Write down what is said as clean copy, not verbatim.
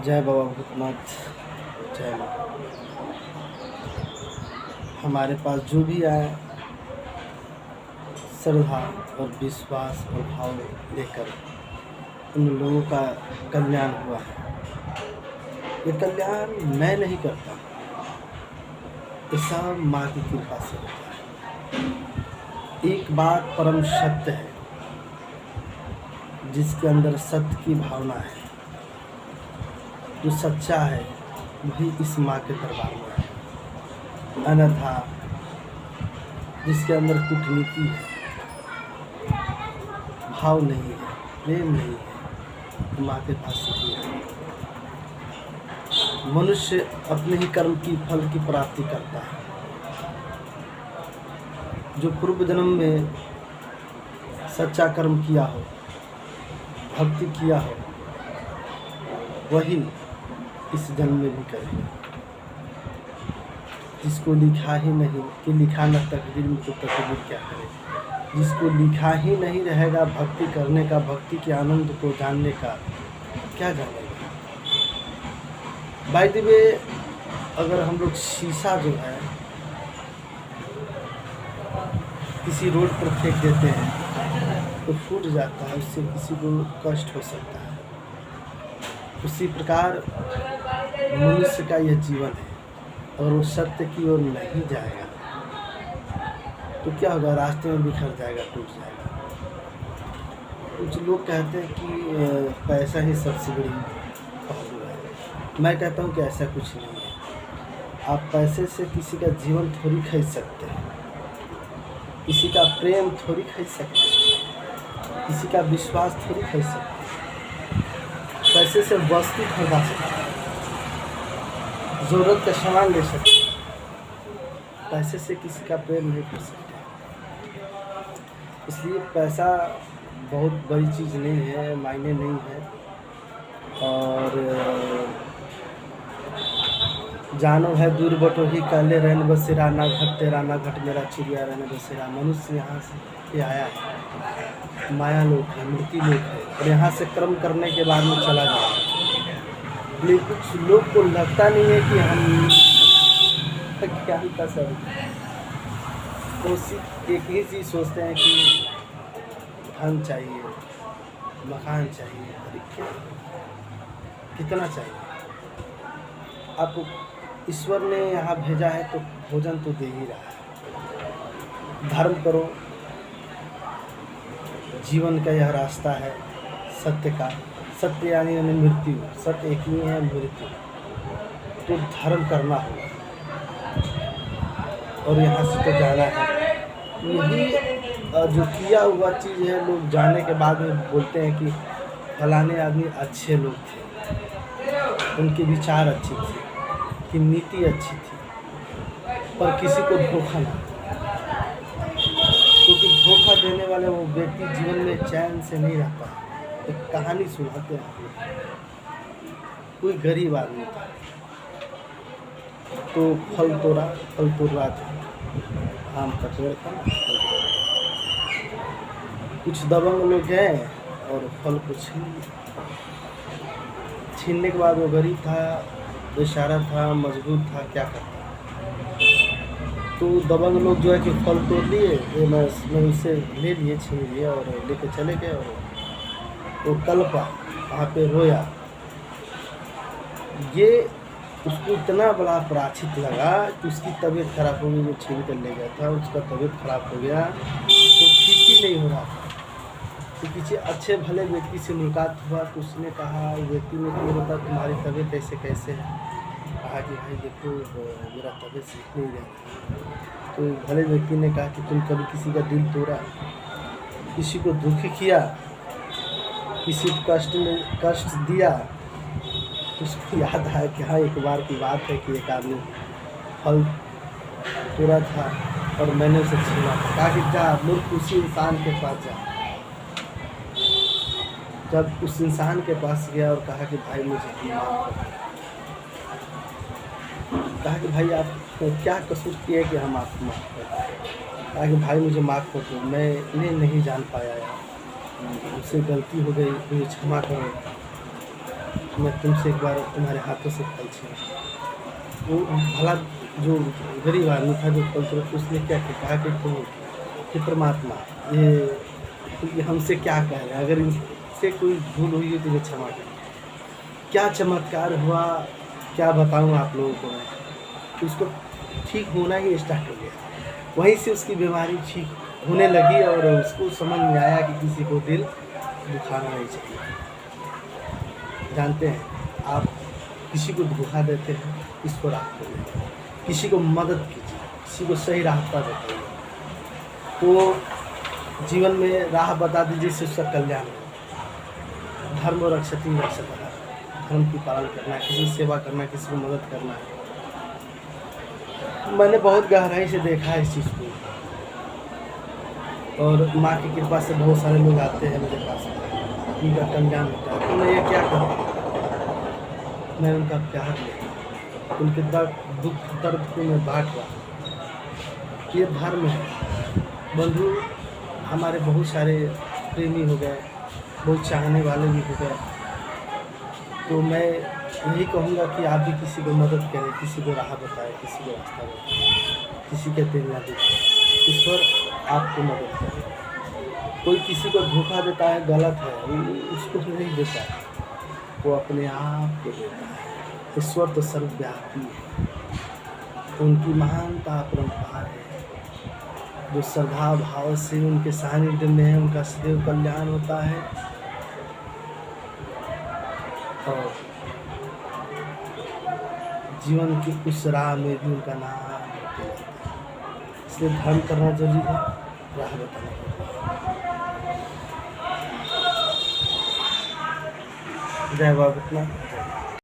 जय बाबा भूतनाथ। जय माँ। हमारे पास जो भी आए श्रद्धा और विश्वास और भाव लेकर उन लोगों का कल्याण हुआ है। ये कल्याण मैं नहीं करता, ये सब माँ की कृपा से होता है। एक बात परम सत्य है, जिसके अंदर सत्य की भावना है, जो सच्चा है वही इस माँ के दरबार में है। अन्यथा जिसके अंदर कूटनीति है, भाव नहीं है, प्रेम नहीं है, तो माँ के पास नहीं है। मनुष्य अपने ही कर्म की फल की प्राप्ति करता है। जो पूर्व जन्म में सच्चा कर्म किया हो, भक्ति किया हो, वही इस जन्म में भी करेगा। जिसको लिखा ही नहीं कि लिखा न तकदीर में, तो तकदीर क्या करे। जिसको लिखा ही नहीं रहेगा भक्ति करने का, भक्ति के आनंद को जानने का, क्या जानेगा। बाय द वे, अगर हम लोग शीशा जो है किसी रोड पर फेंक देते हैं तो फूट जाता है, उससे किसी को कष्ट हो सकता है। उसी प्रकार मनुष्य का यह जीवन है। अगर वो सत्य की ओर नहीं जाएगा तो क्या होगा, रास्ते में बिखर जाएगा, टूट जाएगा। कुछ लोग कहते हैं कि पैसा ही सबसे बड़ी पहलू है। मैं कहता हूँ कि ऐसा कुछ नहीं है। आप पैसे से किसी का जीवन थोड़ी खरीद सकते हैं, किसी का प्रेम थोड़ी खरीद सकते हैं, किसी का विश्वास थोड़ी खरीद सकते हैं। पैसे से वस्तु खरीदा सकते हैं, ज़रूरत का सामान ले सकते हैं, पैसे से किसी का प्रेम नहीं कर सकते। इसलिए पैसा बहुत बड़ी चीज़ नहीं है, मायने नहीं है। और जानो है दूर बटोही काले रहने बसेरा, ना घट तेरा ना घट मेरा चिड़िया रहने बसेरा। मनुष्य यहाँ से आया है, माया लोक है, मृत्यु लोक है, और यहाँ से कर्म करने के बाद में चला जाएगा। लेकिन कुछ लोग को लगता नहीं है कि हम क्या ही कर सकते। वो सिर्फ एक ही चीज़ सोचते हैं कि धन चाहिए, मकान चाहिए, कितना चाहिए। आपको ईश्वर ने यहाँ भेजा है तो भोजन तो दे ही रहा है। धर्म करो, जीवन का यह रास्ता है सत्य का। सत्य यानी मृत्यु, सत्य एक ही है, मृत्यु। तो धर्म करना होगा और यहाँ से तो जाना है। यही जो किया हुआ चीज़ है, लोग जाने के बाद में बोलते हैं कि फलाने आदमी अच्छे लोग थे, उनके विचार अच्छे थे, कि नीति अच्छी थी, पर किसी को धोखा ना। क्योंकि धोखा देने वाले वो व्यक्ति जीवन में चैन से नहीं रहता है। एक कहानी सुनाते हैं। कोई गरीब आदमी था, तो फल तोड़ रहा था, आम का पेड़ था। कुछ दबंग लोग गए और फल को छीनने के बाद वो गरीब था, बेचारा था, मजबूर था, क्या करता। तो दबंग लोग जो है कि फल तोड़ लिए, वो मैं उसे ले लिए, छीन लिए और लेके चले गए। और वो कल्पा वहाँ पे रोया। ये उसको इतना बड़ा पराचित लगा कि उसकी तबीयत खराब हो गई। जो छीन कर ले गया था उसका तबीयत खराब हो गया, तो ठीक ही नहीं हो रहा था। तो किसी अच्छे भले व्यक्ति से मुलाकात हुआ तो उसने कहा, व्यक्ति ने क्यों बता तुम्हारी तबीयत ऐसे कैसे है। कहा कि भाई देखो मेरा तबीयत सीख नहीं रहा। तो भले व्यक्ति ने कहा कि तुम कभी किसी का दिल तोड़ा, किसी को दुखी किया, किसी को कष्ट दिया। तो उसको याद आया कि हाँ, एक बार की बात है कि एक आदमी फल तोड़ा था और मैंने उसे छीना था। कहा कि जा मूर्ख, उसी इंसान के पास जा। जब उस इंसान के पास गया और कहा कि भाई मुझे माफ़ कर। कहा कि भाई आप क्या कसूर किए कि हम आपको माफ़ कर। कहा कि भाई मुझे माफ़ कर दो, मैं नहीं जान पाया यार, मुझसे गलती हो गई, मुझे क्षमा करो। मैं तुमसे एक बार तुम्हारे हाथों से फल छीना। वो भला जो गरीब आदमी था जो फल तुरंत, उसने क्या कहा कि तुम, हे परमात्मा, ये हमसे क्या कह रहे हैं, अगर इनसे कोई भूल हुई है तो मुझे क्षमा कर। क्या चमत्कार हुआ, क्या बताऊँ आप लोगों को मैं। तो उसको ठीक होना ही स्टार्ट हो गया। वहीं से उसकी बीमारी ठीक होने लगी और उसको समझ में आया कि किसी को दिल दुखाना नहीं चाहिए। जानते हैं, आप किसी को धोखा देते हैं, ईश्वर आपको देते हैं। किसी को मदद कीजिए, किसी को सही रास्ता बताइए, तो जीवन में राह बता दीजिए, जिससे उसका कल्याण हो। धर्म और रक्षति रक्षता, धर्म की पालन करना, किसी की सेवा करना, किसी को मदद करना है। मैंने बहुत गहराई से देखा है इस चीज़ को, और माँ की कृपा से बहुत सारे लोग आते हैं मेरे पास, उनका कल्याण होता है। तो मैं ये क्या करूँ, मैं उनका प्यार लेता हूँ, उनके दुख दर्द को मैं बांट रहा हूँ। ये धर्म है। बंधु हमारे बहुत सारे प्रेमी हो गए, बहुत चाहने वाले भी हो गए। तो मैं यही कहूँगा कि आप भी किसी को मदद करें, किसी को राह बताएं, किसी को रास्ता बताएं, किसी के दिल ना दुखें। ईश्वर आपको मदद करे। कोई किसी को धोखा देता है, गलत है, वो उसको नहीं देता है, वो अपने आप को देता है। ईश्वर तो सर्वव्यापी है, उनकी महानता अपरंपार है। जो श्रद्धा भाव से उनके सानिध्य में है, उनका सदैव कल्याण होता है। और जीवन की उस राह में भी उनका नाम होते रहता है। इसलिए धर्म करना जरूरी है, राह बताना जरूरी है। जय बाबा।